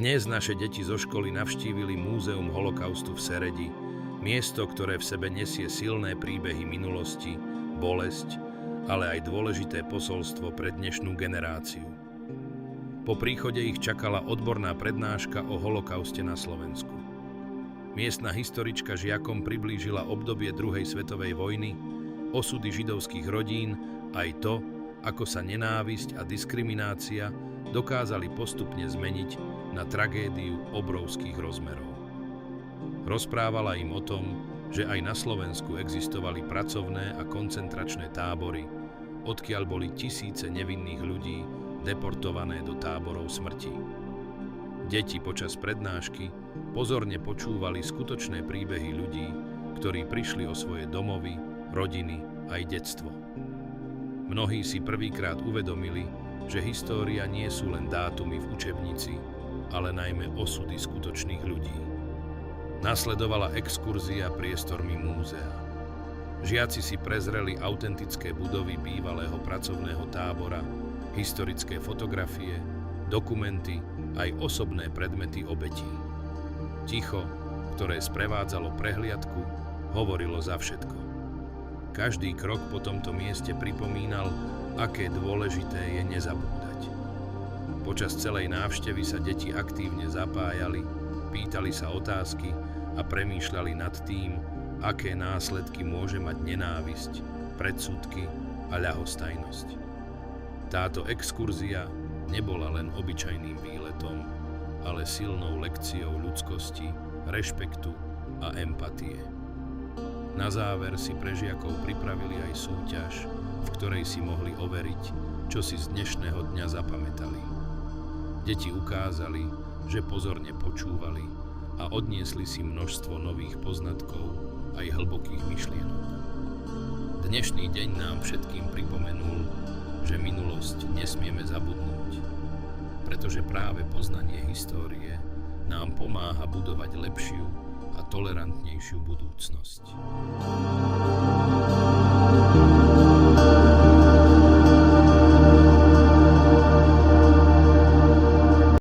Dnes naše deti zo školy navštívili Múzeum holokaustu v Seredi, miesto, ktoré v sebe nesie silné príbehy minulosti, bolesť, ale aj dôležité posolstvo pre dnešnú generáciu. Po príchode ich čakala odborná prednáška o holokauste na Slovensku. Miestna historička žiakom priblížila obdobie druhej svetovej vojny, osudy židovských rodín, aj to, ako sa nenávisť a diskriminácia dokázali postupne zmeniť na tragédiu obrovských rozmerov. Rozprávala im o tom, že aj na Slovensku existovali pracovné a koncentračné tábory, odkiaľ boli tisíce nevinných ľudí deportované do táborov smrti. Deti počas prednášky pozorne počúvali skutočné príbehy ľudí, ktorí prišli o svoje domovy, rodiny aj detstvo. Mnohí si prvýkrát uvedomili, že história nie sú len dátumy v učebnici, ale najmä osudy skutočných ľudí. Nasledovala exkurzia priestormi múzea. Žiaci si prezreli autentické budovy bývalého pracovného tábora, historické fotografie, dokumenty aj osobné predmety obetí. Ticho, ktoré sprevádzalo prehliadku, hovorilo za všetko. Každý krok po tomto mieste pripomínal, aké dôležité je nezabúdať. Počas celej návštevy sa deti aktívne zapájali, pýtali sa otázky a premýšľali nad tým, aké následky môže mať nenávisť, predsudky a ľahostajnosť. Táto exkurzia nebola len obyčajným výletom, ale silnou lekciou ľudskosti, rešpektu a empatie. Na záver si pre žiakov pripravili aj súťaž, v ktorej si mohli overiť, čo si z dnešného dňa zapamätali. Deti ukázali, že pozorne počúvali a odniesli si množstvo nových poznatkov aj hlbokých myšlienok. Dnešný deň nám všetkým pripomenul, že minulosť nesmieme zabudnúť, pretože práve poznanie histórie nám pomáha budovať lepšiu a tolerantnejšiu budúcnosť.